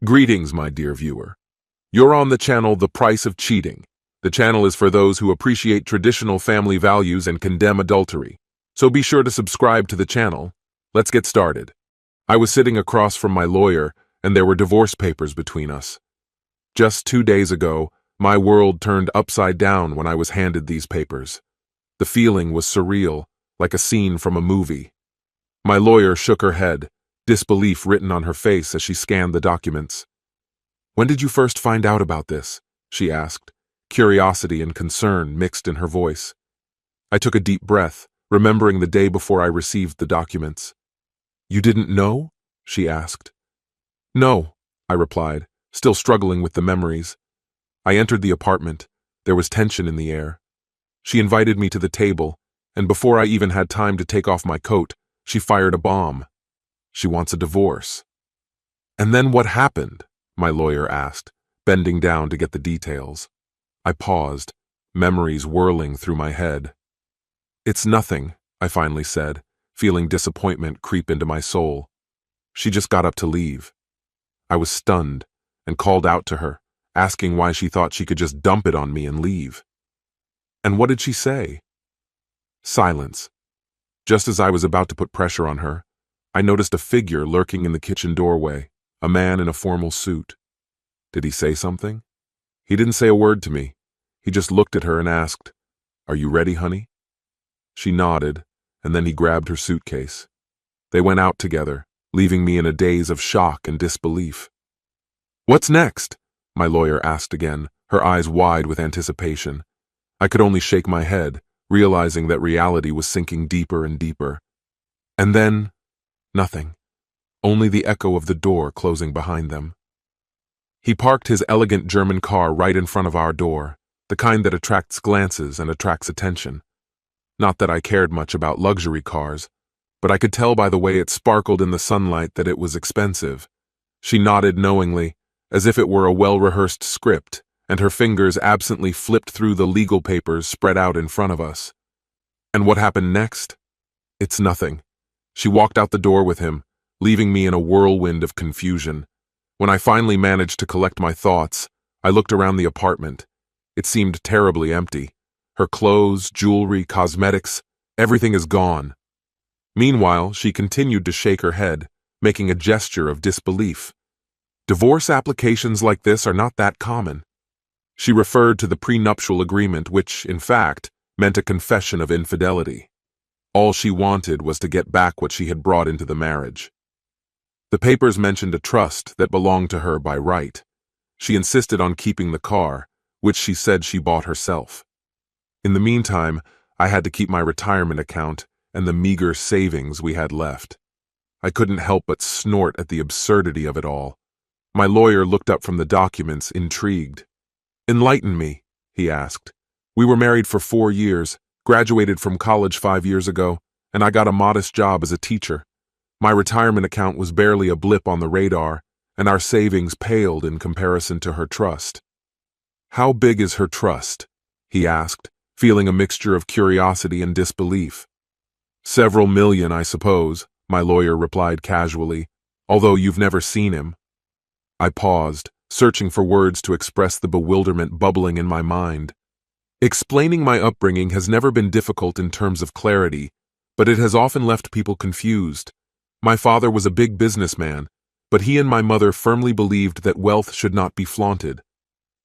Greetings, my dear viewer. You're on the channel The Price of Cheating. The channel is for those who appreciate traditional family values and condemn adultery. So be sure to subscribe to the channel. Let's get started. I was sitting across from my lawyer, and there were divorce papers between us. Just 2 days ago, my world turned upside down when I was handed these papers. The feeling was surreal, like a scene from a movie. My lawyer shook her head, disbelief written on her face as she scanned the documents. "When did you first find out about this?" she asked, curiosity and concern mixed in her voice. I took a deep breath, remembering the day before I received the documents. "You didn't know?" she asked. "No," I replied, still struggling with the memories. I entered the apartment. There was tension in the air. She invited me to the table, and before I even had time to take off my coat, she fired a bomb. She wants a divorce. "And then what happened?" my lawyer asked, bending down to get the details. I paused, memories whirling through my head. "It's nothing," I finally said, feeling disappointment creep into my soul. She just got up to leave. I was stunned and called out to her, asking why she thought she could just dump it on me and leave. "And what did she say?" Silence. Just as I was about to put pressure on her, I noticed a figure lurking in the kitchen doorway, a man in a formal suit. Did he say something? He didn't say a word to me. He just looked at her and asked, "Are you ready, honey?" She nodded, and then he grabbed her suitcase. They went out together, leaving me in a daze of shock and disbelief. "What's next?" my lawyer asked again, her eyes wide with anticipation. I could only shake my head, realizing that reality was sinking deeper and deeper. And then, nothing. Only the echo of the door closing behind them. He parked his elegant German car right in front of our door, the kind that attracts glances and attracts attention. Not that I cared much about luxury cars, but I could tell by the way it sparkled in the sunlight that it was expensive. She nodded knowingly, as if it were a well-rehearsed script, and her fingers absently flipped through the legal papers spread out in front of us. And what happened next? It's nothing. She walked out the door with him, leaving me in a whirlwind of confusion. When I finally managed to collect my thoughts, I looked around the apartment. It seemed terribly empty. Her clothes, jewelry, cosmetics, everything is gone. Meanwhile, she continued to shake her head, making a gesture of disbelief. Divorce applications like this are not that common. She referred to the prenuptial agreement, which, in fact, meant a confession of infidelity. All she wanted was to get back what she had brought into the marriage. The papers mentioned a trust that belonged to her by right. She insisted on keeping the car, which she said she bought herself. In the meantime, I had to keep my retirement account and the meager savings we had left. I couldn't help but snort at the absurdity of it all. My lawyer looked up from the documents, intrigued. "Enlighten me," he asked. "We were married for 4 years, graduated from college 5 years ago, and I got a modest job as a teacher. My retirement account was barely a blip on the radar, and our savings paled in comparison to her trust." "How big is her trust?" he asked, feeling a mixture of curiosity and disbelief. "Several million, I suppose," my lawyer replied casually, "although you've never seen him." I paused, searching for words to express the bewilderment bubbling in my mind. Explaining my upbringing has never been difficult in terms of clarity, but it has often left people confused. My father was a big businessman, but he and my mother firmly believed that wealth should not be flaunted.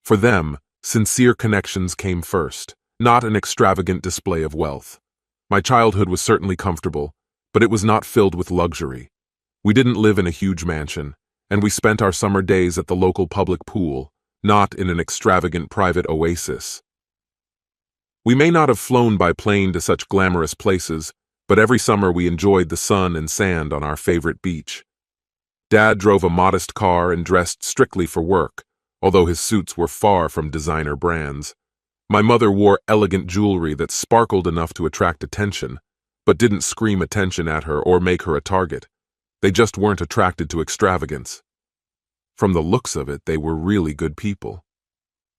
For them, sincere connections came first, not an extravagant display of wealth. My childhood was certainly comfortable, but it was not filled with luxury. We didn't live in a huge mansion, and we spent our summer days at the local public pool, not in an extravagant private oasis. We may not have flown by plane to such glamorous places, but every summer we enjoyed the sun and sand on our favorite beach. Dad drove a modest car and dressed strictly for work, although his suits were far from designer brands. My mother wore elegant jewelry that sparkled enough to attract attention, but didn't scream attention at her or make her a target. They just weren't attracted to extravagance. From the looks of it, they were really good people.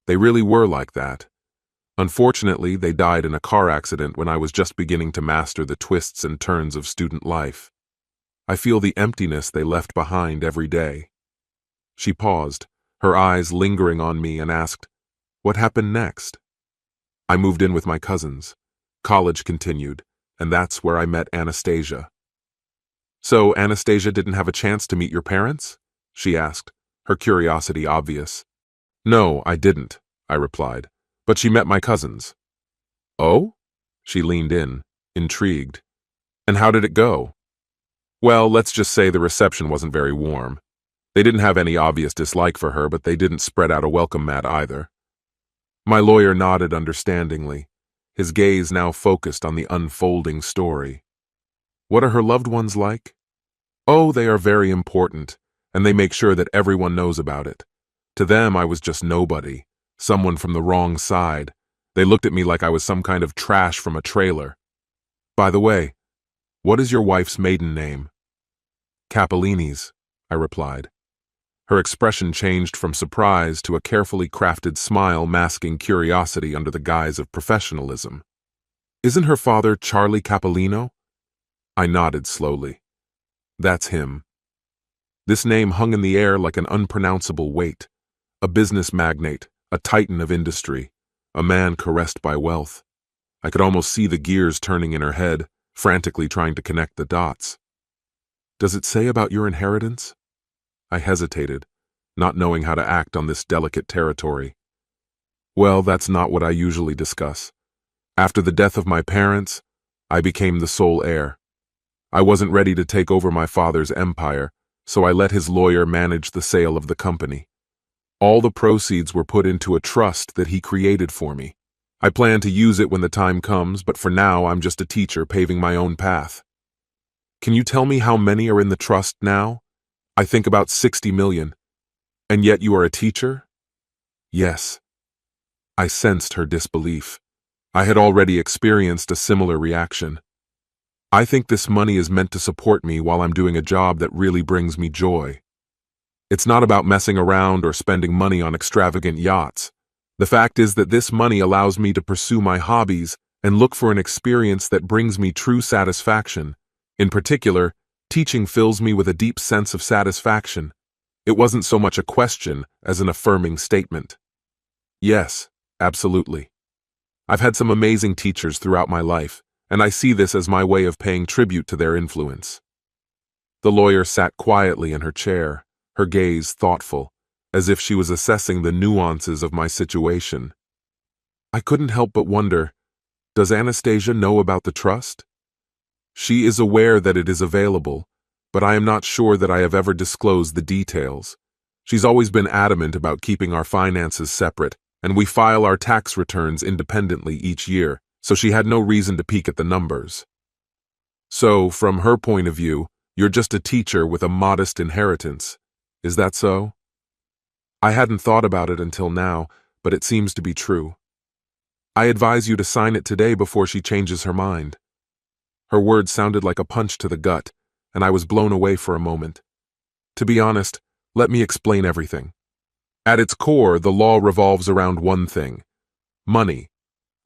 They really were like that. Unfortunately, they died in a car accident when I was just beginning to master the twists and turns of student life. I feel the emptiness they left behind every day. She paused, her eyes lingering on me, and asked, "What happened next?" "I moved in with my cousins. College continued, and that's where I met Anastasia." "So Anastasia didn't have a chance to meet your parents?" she asked, her curiosity obvious. "No, I didn't," I replied, "but she met my cousins." "Oh?" She leaned in, intrigued. "And how did it go?" "Well, let's just say the reception wasn't very warm. They didn't have any obvious dislike for her, but they didn't spread out a welcome mat either." My lawyer nodded understandingly, his gaze now focused on the unfolding story. "What are her loved ones like?" "Oh, they are very important, and they make sure that everyone knows about it. To them, I was just nobody, someone from the wrong side. They looked at me like I was some kind of trash from a trailer. By the way, what is your wife's maiden name?" "Capellini's," I replied. Her expression changed from surprise to a carefully crafted smile masking curiosity under the guise of professionalism. "Isn't her father Charlie Capellino?" I nodded slowly. "That's him." This name hung in the air like an unpronounceable weight. A business magnate, a titan of industry, a man caressed by wealth. I could almost see the gears turning in her head, frantically trying to connect the dots. "Does it say about your inheritance?" I hesitated, not knowing how to act on this delicate territory. "Well, that's not what I usually discuss. After the death of my parents, I became the sole heir. I wasn't ready to take over my father's empire, so I let his lawyer manage the sale of the company. All the proceeds were put into a trust that he created for me. I plan to use it when the time comes, but for now I'm just a teacher paving my own path." "Can you tell me how many are in the trust now?" "I think about 60 million. "And yet you are a teacher?" "Yes." I sensed her disbelief. I had already experienced a similar reaction. "I think this money is meant to support me while I'm doing a job that really brings me joy. It's not about messing around or spending money on extravagant yachts. The fact is that this money allows me to pursue my hobbies and look for an experience that brings me true satisfaction. In particular, teaching fills me with a deep sense of satisfaction." It wasn't so much a question as an affirming statement. "Yes, absolutely. I've had some amazing teachers throughout my life, and I see this as my way of paying tribute to their influence." The lawyer sat quietly in her chair, her gaze thoughtful, as if she was assessing the nuances of my situation. I couldn't help but wonder, does Anastasia know about the trust? "She is aware that it is available, but I am not sure that I have ever disclosed the details. She's always been adamant about keeping our finances separate, and we file our tax returns independently each year, so she had no reason to peek at the numbers." "So, from her point of view, you're just a teacher with a modest inheritance. Is that so?" I hadn't thought about it until now, but it seems to be true. "I advise you to sign it today before she changes her mind." Her words sounded like a punch to the gut, and I was blown away for a moment. To be honest, let me explain everything. At its core, the law revolves around one thing: money.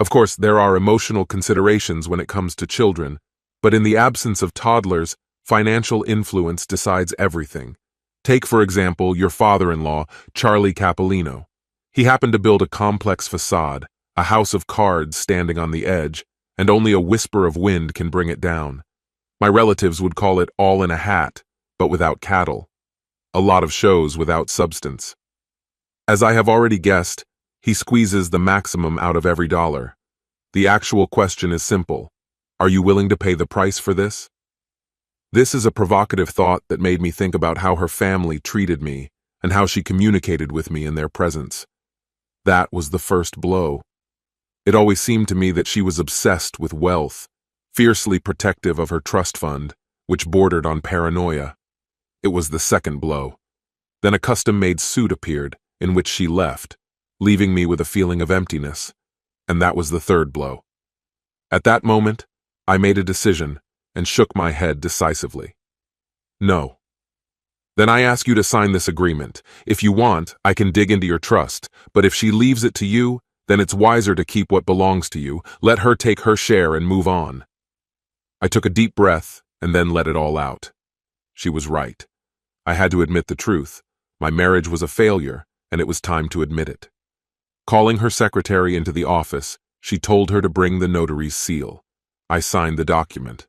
Of course, there are emotional considerations when it comes to children, but in the absence of toddlers, financial influence decides everything. Take, for example, your father-in-law, Charlie Capellino. He happened to build a complex facade, a house of cards standing on the edge, and only a whisper of wind can bring it down. My relatives would call it all in a hat, but without cattle. A lot of shows without substance. As I have already guessed, he squeezes the maximum out of every dollar. The actual question is simple. Are you willing to pay the price for this? This is a provocative thought that made me think about how her family treated me and how she communicated with me in their presence. That was the first blow. It always seemed to me that she was obsessed with wealth, fiercely protective of her trust fund, which bordered on paranoia. It was the second blow. Then a custom-made suit appeared, in which she left, leaving me with a feeling of emptiness, and that was the third blow. At that moment, I made a decision and shook my head decisively. "No." "Then I ask you to sign this agreement. If you want, I can dig into your trust, but if she leaves it to you, then it's wiser to keep what belongs to you, let her take her share and move on." I took a deep breath and then let it all out. She was right. I had to admit the truth. My marriage was a failure, and it was time to admit it. Calling her secretary into the office, she told her to bring the notary's seal. I signed the document.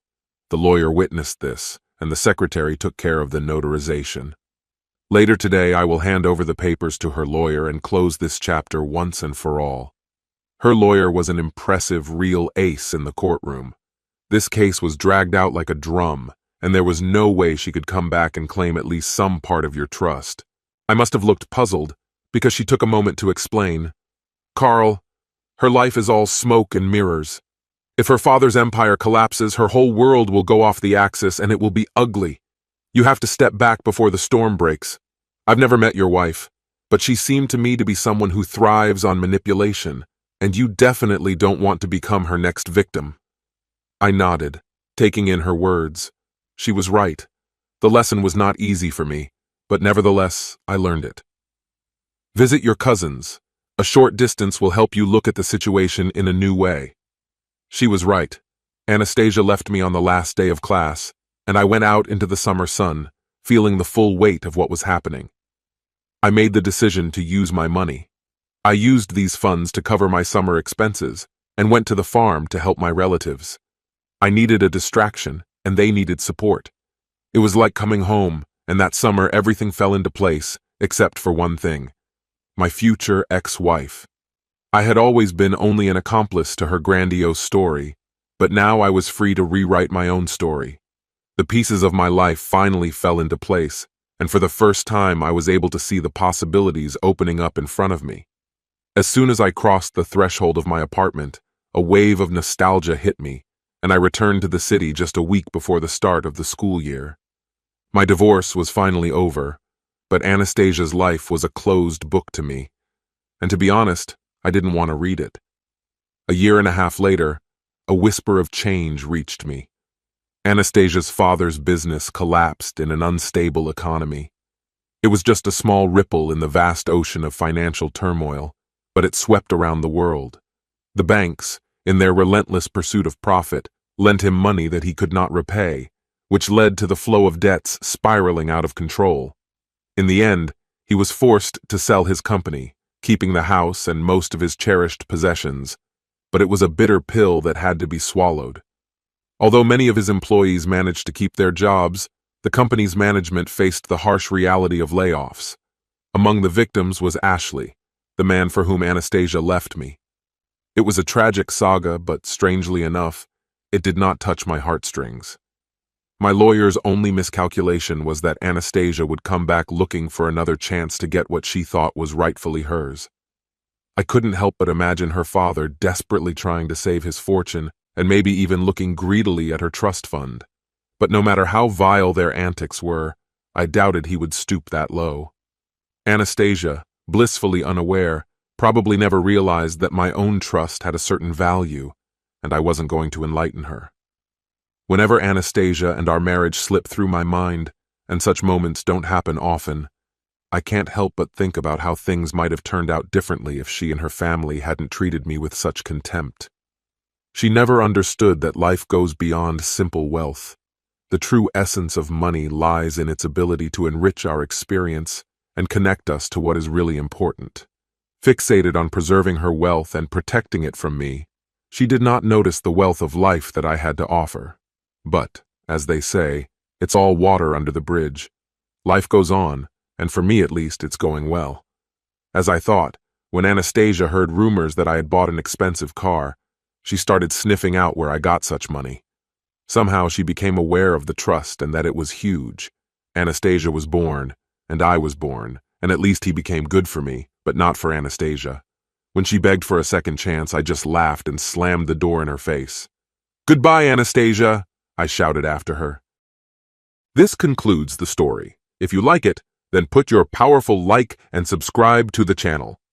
The lawyer witnessed this, and the secretary took care of the notarization. Later today, I will hand over the papers to her lawyer and close this chapter once and for all. Her lawyer was an impressive, real ace in the courtroom. This case was dragged out like a drum, and there was no way she could come back and claim at least some part of your trust. I must have looked puzzled, because she took a moment to explain. Carl, her life is all smoke and mirrors. If her father's empire collapses, her whole world will go off the axis and it will be ugly. You have to step back before the storm breaks. I've never met your wife, but she seemed to me to be someone who thrives on manipulation, and you definitely don't want to become her next victim. I nodded, taking in her words. She was right. The lesson was not easy for me, but nevertheless, I learned it. Visit your cousins. A short distance will help you look at the situation in a new way. She was right. Anastasia left me on the last day of class, and I went out into the summer sun, feeling the full weight of what was happening. I made the decision to use my money. I used these funds to cover my summer expenses and went to the farm to help my relatives. I needed a distraction, and they needed support. It was like coming home, and that summer everything fell into place, except for one thing: my future ex-wife. I had always been only an accomplice to her grandiose story, but now I was free to rewrite my own story. The pieces of my life finally fell into place, and for the first time I was able to see the possibilities opening up in front of me. As soon as I crossed the threshold of my apartment, a wave of nostalgia hit me, and I returned to the city just a week before the start of the school year. My divorce was finally over, but Anastasia's life was a closed book to me, and to be honest, I didn't want to read it. A year and a half later, a whisper of change reached me. Anastasia's father's business collapsed in an unstable economy. It was just a small ripple in the vast ocean of financial turmoil, but it swept around the world. The banks, in their relentless pursuit of profit, lent him money that he could not repay, which led to the flow of debts spiraling out of control. In the end, he was forced to sell his company, keeping the house and most of his cherished possessions, but it was a bitter pill that had to be swallowed. Although many of his employees managed to keep their jobs, the company's management faced the harsh reality of layoffs. Among the victims was Ashley, the man for whom Anastasia left me. It was a tragic saga, but strangely enough, it did not touch my heartstrings. My lawyer's only miscalculation was that Anastasia would come back looking for another chance to get what she thought was rightfully hers. I couldn't help but imagine her father desperately trying to save his fortune and maybe even looking greedily at her trust fund. But no matter how vile their antics were, I doubted he would stoop that low. Anastasia, blissfully unaware, probably never realized that my own trust had a certain value, and I wasn't going to enlighten her. Whenever Anastasia and our marriage slip through my mind, and such moments don't happen often, I can't help but think about how things might have turned out differently if she and her family hadn't treated me with such contempt. She never understood that life goes beyond simple wealth. The true essence of money lies in its ability to enrich our experience and connect us to what is really important. Fixated on preserving her wealth and protecting it from me, she did not notice the wealth of life that I had to offer. But, as they say, it's all water under the bridge. Life goes on, and for me at least, it's going well. As I thought, when Anastasia heard rumors that I had bought an expensive car, she started sniffing out where I got such money. Somehow she became aware of the trust and that it was huge. Anastasia was born, and I was born, and at least he became good for me, but not for Anastasia. When she begged for a second chance, I just laughed and slammed the door in her face. "Goodbye, Anastasia," I shouted after her. This concludes the story. If you like it, then put your powerful like and subscribe to the channel.